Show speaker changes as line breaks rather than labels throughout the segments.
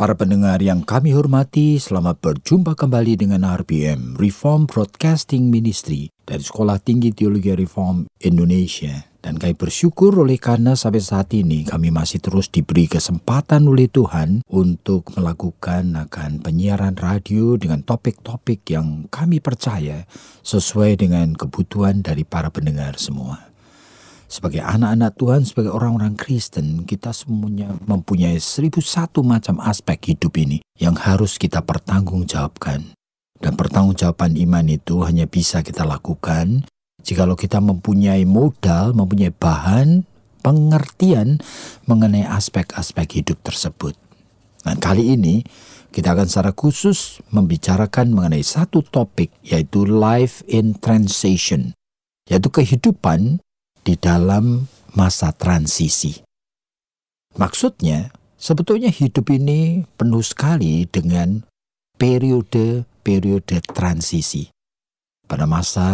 Para pendengar yang kami hormati, selamat berjumpa kembali dengan RBM, Reform Broadcasting Ministry, dari Sekolah Tinggi Teologi Reform Indonesia. Dan kami bersyukur oleh karena sampai saat ini kami masih terus diberi kesempatan oleh Tuhan untuk melakukan akan penyiaran radio dengan topik-topik yang kami percaya sesuai dengan kebutuhan dari para pendengar semua. Sebagai anak-anak Tuhan, sebagai orang-orang Kristen, kita semuanya mempunyai 1001 macam aspek hidup ini yang harus kita pertanggungjawabkan. Dan pertanggungjawaban iman itu hanya bisa kita lakukan jikalau kita mempunyai modal, mempunyai bahan, pengertian mengenai aspek-aspek hidup tersebut. Nah, kali ini kita akan secara khusus membicarakan mengenai satu topik, yaitu life in transition, yaitu kehidupan di dalam masa transisi. Maksudnya, sebetulnya hidup ini penuh sekali dengan periode-periode transisi. Pada masa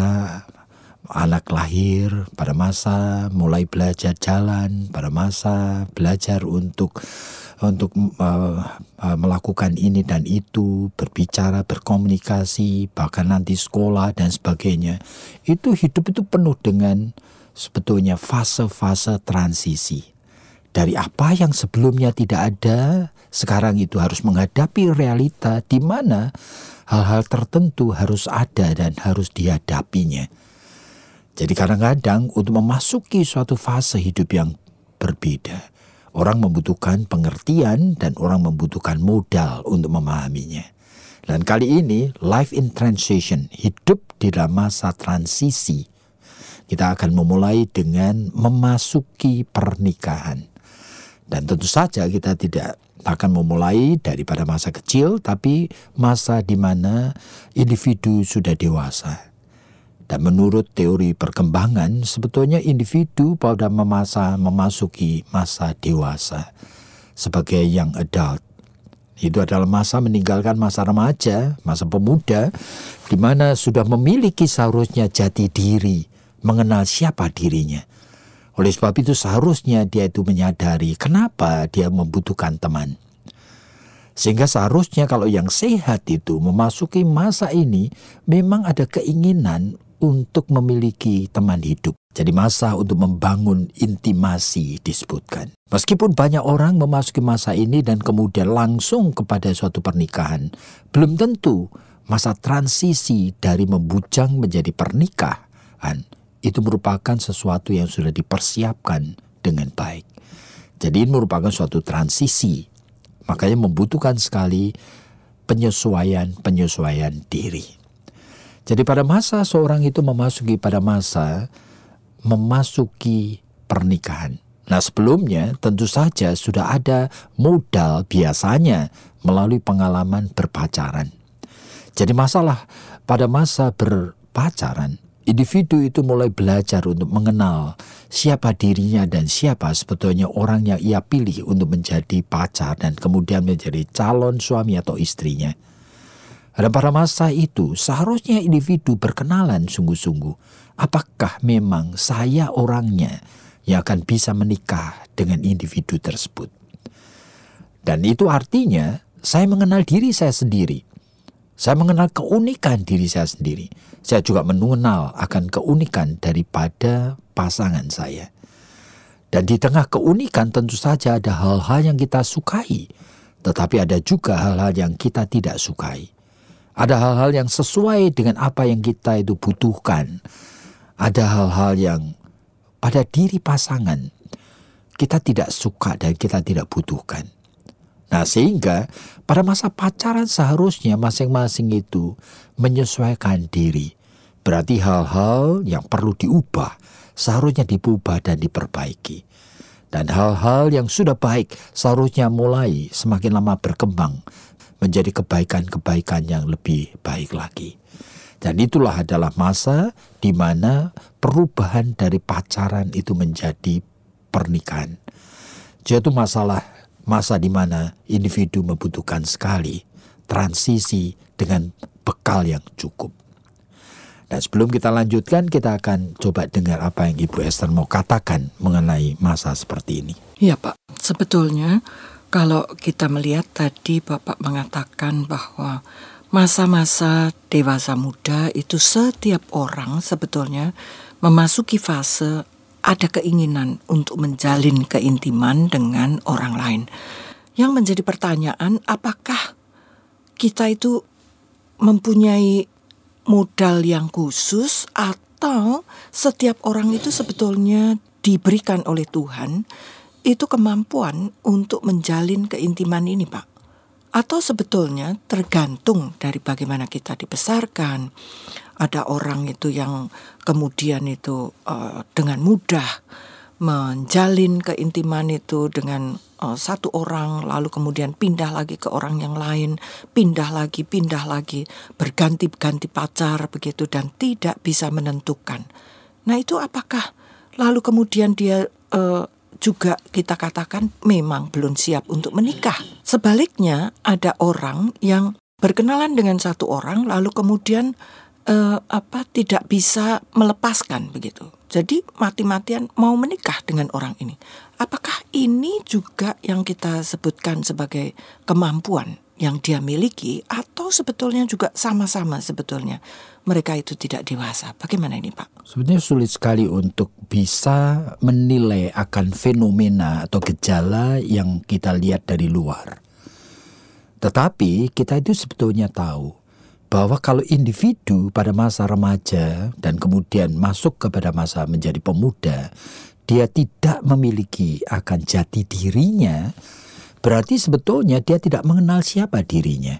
anak lahir, pada masa mulai belajar jalan, pada masa belajar untuk melakukan ini dan itu, berbicara, berkomunikasi, bahkan nanti sekolah dan sebagainya. Hidup itu penuh dengan sebetulnya fase-fase transisi. Dari apa yang sebelumnya tidak ada, sekarang itu harus menghadapi realita di mana hal-hal tertentu harus ada dan harus dihadapinya. Jadi kadang-kadang untuk memasuki suatu fase hidup yang berbeda, orang membutuhkan pengertian dan orang membutuhkan modal untuk memahaminya. Dan kali ini, life in transition, hidup di dalam masa transisi. Kita akan memulai dengan memasuki pernikahan. Dan tentu saja kita tidak akan memulai daripada masa kecil, tapi masa di mana individu sudah dewasa. Dan menurut teori perkembangan, sebetulnya individu pada memasuki masa dewasa sebagai young adult. Itu adalah masa meninggalkan masa remaja, masa pemuda, di mana sudah memiliki seharusnya jati diri, mengenal siapa dirinya. Oleh sebab itu seharusnya dia itu menyadari kenapa dia membutuhkan teman. Sehingga seharusnya kalau yang sehat itu memasuki masa ini memang ada keinginan untuk memiliki teman hidup. Jadi masa untuk membangun intimasi disebutkan. Meskipun banyak orang memasuki masa ini dan kemudian langsung kepada suatu pernikahan, belum tentu masa transisi dari membujang menjadi pernikahan itu merupakan sesuatu yang sudah dipersiapkan dengan baik. Jadi ini merupakan suatu transisi. Makanya membutuhkan sekali penyesuaian diri. Jadi pada masa seorang itu memasuki pernikahan. Nah, sebelumnya tentu saja sudah ada modal biasanya melalui pengalaman berpacaran. Jadi pada masa berpacaran, individu itu mulai belajar untuk mengenal siapa dirinya dan siapa sebetulnya orang yang ia pilih untuk menjadi pacar dan kemudian menjadi calon suami atau istrinya. Dan pada masa itu seharusnya individu berkenalan sungguh-sungguh. Apakah memang saya orangnya yang akan bisa menikah dengan individu tersebut? Dan itu artinya saya mengenal diri saya sendiri. Saya mengenal keunikan diri saya sendiri. Saya juga mengenal akan keunikan daripada pasangan saya. Dan di tengah keunikan tentu saja ada hal-hal yang kita sukai. Tetapi ada juga hal-hal yang kita tidak sukai. Ada hal-hal yang sesuai dengan apa yang kita itu butuhkan. Ada hal-hal yang pada diri pasangan kita tidak suka dan kita tidak butuhkan. Nah, sehingga pada masa pacaran seharusnya masing-masing itu menyesuaikan diri. Berarti hal-hal yang perlu diubah seharusnya diubah dan diperbaiki. Dan hal-hal yang sudah baik seharusnya mulai semakin lama berkembang menjadi kebaikan-kebaikan yang lebih baik lagi. Dan itulah adalah masa di mana perubahan dari pacaran itu menjadi pernikahan. Jadi masa di mana individu membutuhkan sekali transisi dengan bekal yang cukup. Dan sebelum kita lanjutkan, kita akan coba dengar apa yang Ibu Esther mau katakan mengenai masa seperti ini.
Ya Pak, sebetulnya kalau kita melihat tadi Bapak mengatakan bahwa masa-masa dewasa muda itu setiap orang sebetulnya memasuki fase ada keinginan untuk menjalin keintiman dengan orang lain. Yang menjadi pertanyaan, apakah kita itu mempunyai modal yang khusus atau setiap orang itu sebetulnya diberikan oleh Tuhan itu kemampuan untuk menjalin keintiman ini, Pak? Atau sebetulnya tergantung dari bagaimana kita dibesarkan. Ada orang itu yang kemudian itu dengan mudah menjalin keintiman itu dengan satu orang, lalu kemudian pindah lagi ke orang yang lain, pindah lagi, berganti-ganti pacar begitu dan tidak bisa menentukan. Nah itu apakah lalu kemudian dia juga kita katakan memang belum siap untuk menikah. Sebaliknya ada orang yang berkenalan dengan satu orang lalu kemudian tidak bisa melepaskan begitu. Jadi mati-matian mau menikah dengan orang ini. Apakah ini juga yang kita sebutkan sebagai kemampuan yang dia miliki atau sebetulnya juga sama-sama sebetulnya mereka itu tidak dewasa? Bagaimana ini Pak?
Sebenarnya sulit sekali untuk bisa menilai akan fenomena atau gejala yang kita lihat dari luar. Tetapi kita itu sebetulnya tahu bahwa kalau individu pada masa remaja dan kemudian masuk kepada masa menjadi pemuda, dia tidak memiliki akan jati dirinya, berarti sebetulnya dia tidak mengenal siapa dirinya,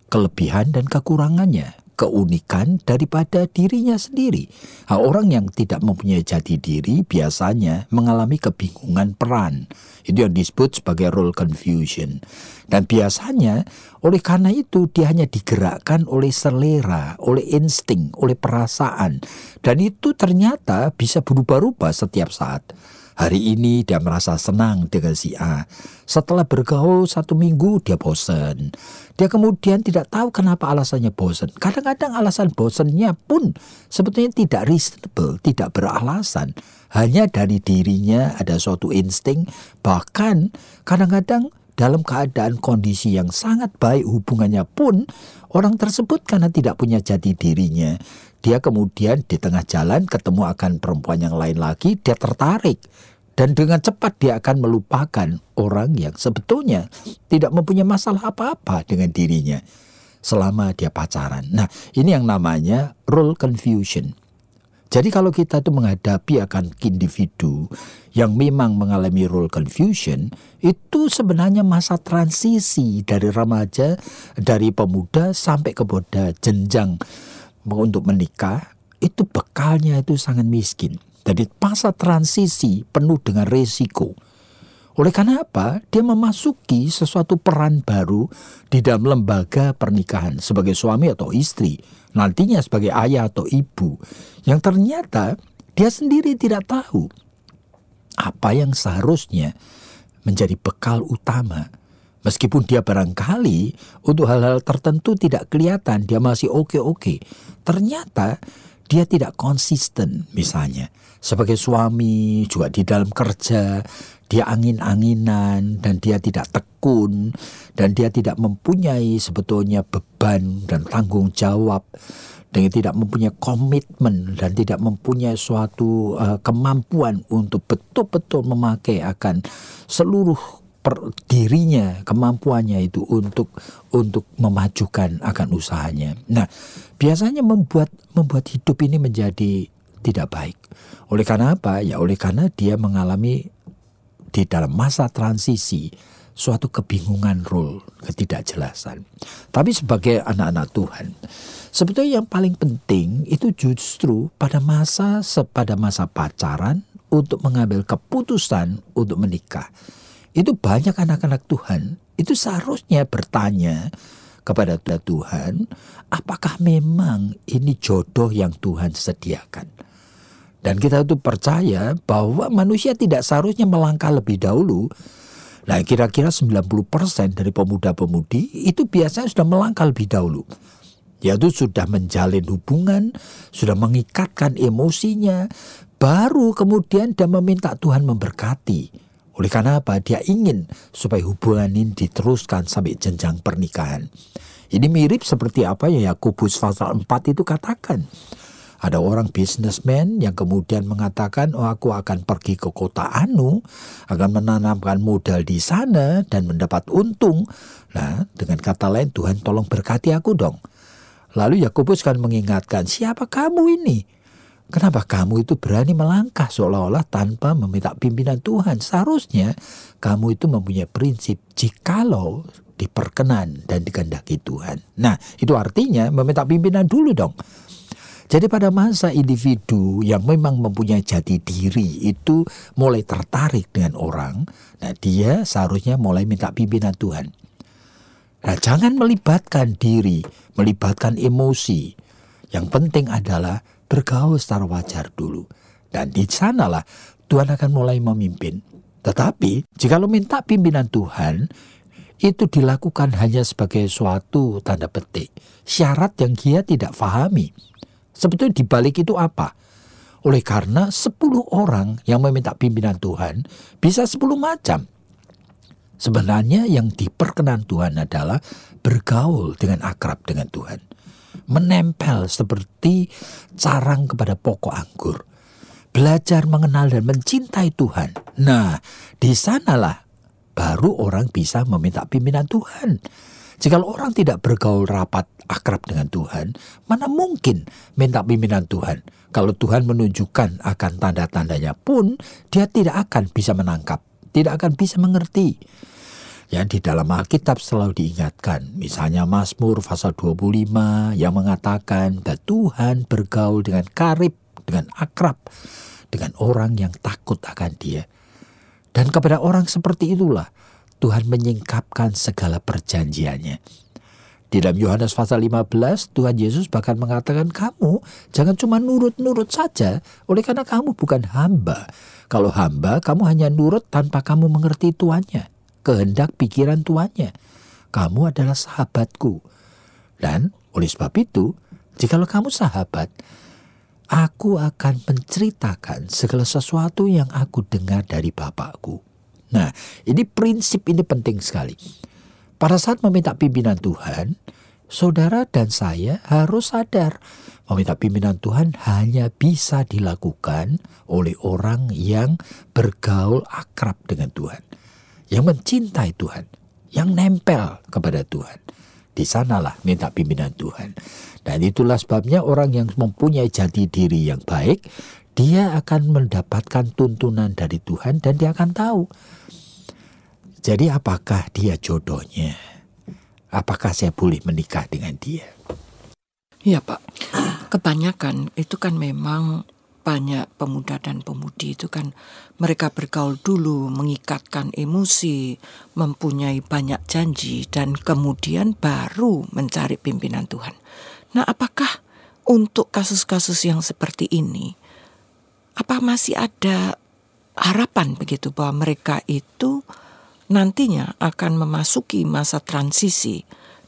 kelebihan dan kekurangannya, keunikan daripada dirinya sendiri. Nah, orang yang tidak mempunyai jati diri biasanya mengalami kebingungan peran. Itu yang disebut sebagai role confusion. Dan biasanya oleh karena itu dia hanya digerakkan oleh selera, oleh insting, oleh perasaan. Dan itu ternyata bisa berubah-ubah setiap saat. Hari ini dia merasa senang dengan si A. Setelah bergaul 1 minggu dia bosan. Dia kemudian tidak tahu kenapa alasannya bosan. Kadang-kadang alasan bosannya pun sebetulnya tidak reasonable, tidak beralasan. Hanya dari dirinya ada suatu insting. Bahkan kadang-kadang dalam keadaan kondisi yang sangat baik hubungannya pun orang tersebut karena tidak punya jati dirinya. Dia kemudian di tengah jalan ketemu akan perempuan yang lain lagi, dia tertarik. Dan dengan cepat dia akan melupakan orang yang sebetulnya tidak mempunyai masalah apa-apa dengan dirinya selama dia pacaran. Nah, ini yang namanya role confusion. Jadi kalau kita itu menghadapi akan individu yang memang mengalami role confusion, itu sebenarnya masa transisi dari remaja, dari pemuda sampai kepada jenjang untuk menikah, itu bekalnya itu sangat miskin. Jadi masa transisi penuh dengan resiko. Oleh karena apa? Dia memasuki sesuatu peran baru di dalam lembaga pernikahan sebagai suami atau istri, nantinya sebagai ayah atau ibu, yang ternyata dia sendiri tidak tahu apa yang seharusnya menjadi bekal utama. Meskipun dia barangkali untuk hal-hal tertentu tidak kelihatan, dia masih oke-oke. Ternyata dia tidak konsisten misalnya. Sebagai suami juga di dalam kerja, dia angin-anginan dan dia tidak tekun. Dan dia tidak mempunyai sebetulnya beban dan tanggung jawab. Dan tidak mempunyai komitmen dan tidak mempunyai suatu kemampuan untuk betul-betul memakai akan seluruh dirinya, kemampuannya itu untuk memajukan akan usahanya. Nah, biasanya membuat hidup ini menjadi tidak baik. Oleh karena apa? Ya oleh karena dia mengalami di dalam masa transisi suatu kebingungan role, ketidakjelasan. Tapi sebagai anak-anak Tuhan, sebetulnya yang paling penting itu justru pada masa pacaran untuk mengambil keputusan untuk menikah. Itu banyak anak-anak Tuhan itu seharusnya bertanya kepada Tuhan, apakah memang ini jodoh yang Tuhan sediakan? Dan kita itu percaya bahwa manusia tidak seharusnya melangkah lebih dahulu. Nah, kira-kira 90% dari pemuda-pemudi itu biasanya sudah melangkah lebih dahulu. Yaitu sudah menjalin hubungan, sudah mengikatkan emosinya, baru kemudian dia meminta Tuhan memberkati. Oleh karena apa? Dia ingin supaya hubungan ini diteruskan sampai jenjang pernikahan. Ini mirip seperti apa yang Yakobus pasal 4 itu katakan. Ada orang businessman yang kemudian mengatakan, aku akan pergi ke kota Anu, akan menanamkan modal di sana dan mendapat untung. Nah, dengan kata lain, Tuhan tolong berkati aku dong. Lalu Yakobus kan mengingatkan, siapa kamu ini? Kenapa kamu itu berani melangkah seolah-olah tanpa meminta pimpinan Tuhan? Seharusnya kamu itu mempunyai prinsip jikalau diperkenan dan dikehendaki Tuhan. Nah, itu artinya meminta pimpinan dulu dong. Jadi pada masa individu yang memang mempunyai jati diri itu mulai tertarik dengan orang, nah dia seharusnya mulai minta pimpinan Tuhan. Nah, jangan melibatkan diri, melibatkan emosi. Yang penting adalah bergaul secara wajar dulu. Dan di sanalah Tuhan akan mulai memimpin. Tetapi jika lo minta pimpinan Tuhan, itu dilakukan hanya sebagai suatu tanda petik, syarat yang dia tidak pahami. Sebetulnya di balik itu apa? Oleh karena 10 orang yang meminta pimpinan Tuhan bisa 10 macam. Sebenarnya yang diperkenan Tuhan adalah bergaul dengan akrab dengan Tuhan. Menempel seperti carang kepada pokok anggur. Belajar mengenal dan mencintai Tuhan. Nah, di sanalah baru orang bisa meminta pimpinan Tuhan. Jika orang tidak bergaul rapat akrab dengan Tuhan, mana mungkin minta pimpinan Tuhan? Kalau Tuhan menunjukkan akan tanda-tandanya pun, dia tidak akan bisa menangkap, tidak akan bisa mengerti. Ya, di dalam Alkitab selalu diingatkan, misalnya Mazmur pasal 25 yang mengatakan bahwa Tuhan bergaul dengan karib, dengan akrab, dengan orang yang takut akan Dia. Dan kepada orang seperti itulah Tuhan menyingkapkan segala perjanjiannya. Di dalam Yohanes pasal 15, Tuhan Yesus bahkan mengatakan, kamu jangan cuma nurut-nurut saja, oleh karena kamu bukan hamba. Kalau hamba, kamu hanya nurut tanpa kamu mengerti tuannya, kehendak pikiran tuannya. Kamu adalah sahabatku. Dan oleh sebab itu, jikalau kamu sahabat, aku akan menceritakan segala sesuatu yang aku dengar dari Bapakku. Nah, ini prinsip ini penting sekali. Pada saat meminta pimpinan Tuhan, saudara dan saya harus sadar meminta pimpinan Tuhan hanya bisa dilakukan oleh orang yang bergaul akrab dengan Tuhan, yang mencintai Tuhan, yang nempel kepada Tuhan. Di sanalah minta pimpinan Tuhan. Dan itulah sebabnya orang yang mempunyai jati diri yang baik, dia akan mendapatkan tuntunan dari Tuhan dan dia akan tahu. Jadi apakah dia jodohnya? Apakah saya boleh menikah dengan dia?
Iya Pak, kebanyakan itu kan memang banyak pemuda dan pemudi itu kan mereka bergaul dulu, mengikatkan emosi, mempunyai banyak janji dan kemudian baru mencari pimpinan Tuhan. Nah, apakah untuk kasus-kasus yang seperti ini, apa masih ada harapan begitu bahwa mereka itu nantinya akan memasuki masa transisi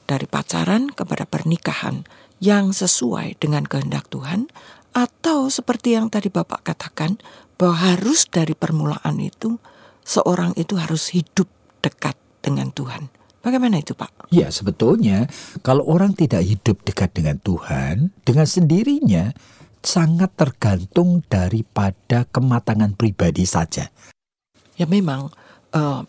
dari pacaran kepada pernikahan yang sesuai dengan kehendak Tuhan, atau seperti yang tadi Bapak katakan bahwa harus dari permulaan itu seorang itu harus hidup dekat dengan Tuhan. Bagaimana itu Pak?
Ya, sebetulnya kalau orang tidak hidup dekat dengan Tuhan, dengan sendirinya sangat tergantung daripada kematangan pribadi saja.
Ya memang.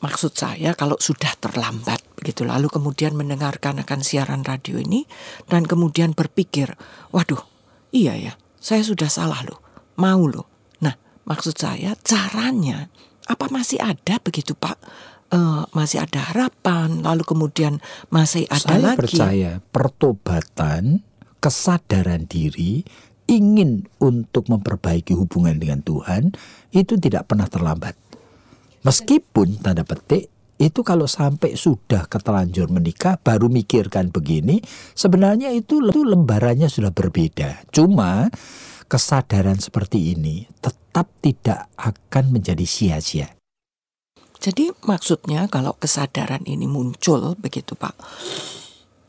Maksud saya kalau sudah terlambat begitu, lalu kemudian mendengarkan akan siaran radio ini dan kemudian berpikir, waduh iya ya saya sudah salah loh, mau loh. Nah maksud saya caranya apa masih ada begitu Pak? Masih ada harapan, lalu kemudian masih ada
saya
lagi.
Saya percaya pertobatan, kesadaran diri ingin untuk memperbaiki hubungan dengan Tuhan, itu tidak pernah terlambat. Meskipun tanda petik itu kalau sampai sudah keterlanjur menikah baru mikirkan begini, sebenarnya itu lembarannya sudah berbeda. Cuma kesadaran seperti ini tetap tidak akan menjadi sia-sia.
Jadi maksudnya kalau kesadaran ini muncul begitu Pak,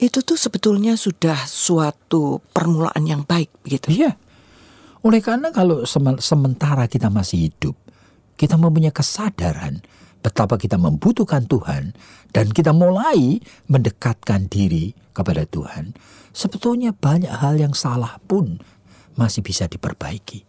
itu tuh sebetulnya sudah suatu permulaan yang baik begitu.
Iya. Oleh karena kalau sementara kita masih hidup, kita mempunyai kesadaran betapa kita membutuhkan Tuhan dan kita mulai mendekatkan diri kepada Tuhan, sebetulnya banyak hal yang salah pun masih bisa diperbaiki.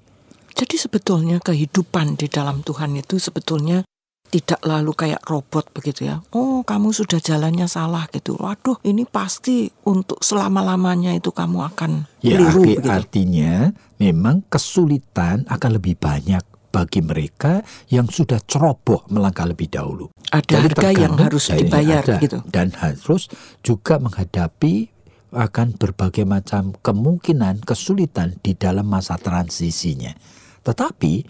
Jadi sebetulnya kehidupan di dalam Tuhan itu sebetulnya tidak lalu kayak robot begitu ya. Oh, kamu sudah jalannya salah gitu. Waduh, ini pasti untuk selama-lamanya itu kamu akan keliru begitu.
Artinya memang kesulitan akan lebih banyak bagi mereka yang sudah ceroboh melangkah lebih dahulu.
Ada harga yang harus dibayar gitu.
Dan harus juga menghadapi akan berbagai macam kemungkinan kesulitan di dalam masa transisinya. Tetapi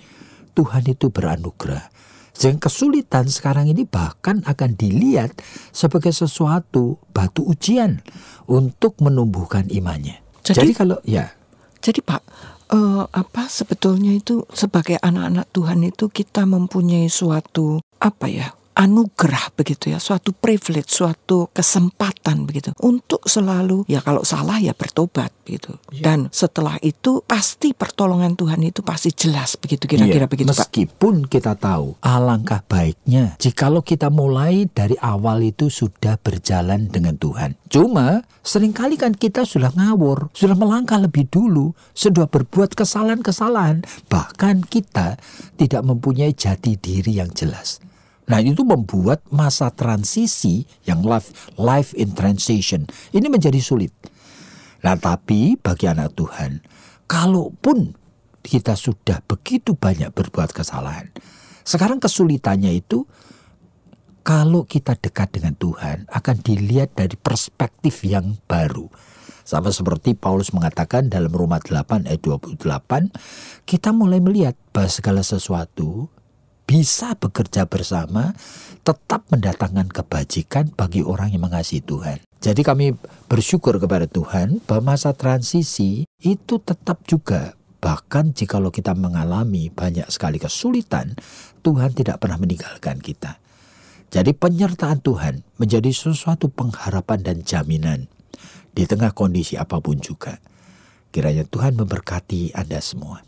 Tuhan itu beranugerah. Sehingga kesulitan sekarang ini bahkan akan dilihat sebagai sesuatu batu ujian untuk menumbuhkan imannya. Jadi kalau
Jadi Pak, sebetulnya itu sebagai anak-anak Tuhan itu kita mempunyai suatu anugerah begitu ya, suatu privilege, suatu kesempatan begitu untuk selalu ya kalau salah ya bertobat gitu. Dan setelah itu pasti pertolongan Tuhan itu pasti jelas begitu kira-kira begitu Pak.
Meskipun kita tahu alangkah baiknya jikalau kita mulai dari awal itu sudah berjalan dengan Tuhan. Cuma seringkali kan kita sudah ngawur, sudah melangkah lebih dulu, sudah berbuat kesalahan-kesalahan, bahkan kita tidak mempunyai jati diri yang jelas. Nah, itu membuat masa transisi yang life in transition ini menjadi sulit. Nah, tapi bagi anak Tuhan, kalaupun kita sudah begitu banyak berbuat kesalahan, sekarang kesulitannya itu kalau kita dekat dengan Tuhan akan dilihat dari perspektif yang baru. Sama seperti Paulus mengatakan dalam Roma 8 ayat 28, kita mulai melihat bahwa segala sesuatu bisa bekerja bersama, tetap mendatangkan kebajikan bagi orang yang mengasihi Tuhan. Jadi kami bersyukur kepada Tuhan bahwa masa transisi itu tetap juga, bahkan jikalau kita mengalami banyak sekali kesulitan, Tuhan tidak pernah meninggalkan kita. Jadi penyertaan Tuhan menjadi sesuatu pengharapan dan jaminan di tengah kondisi apapun juga. Kiranya Tuhan memberkati Anda semua.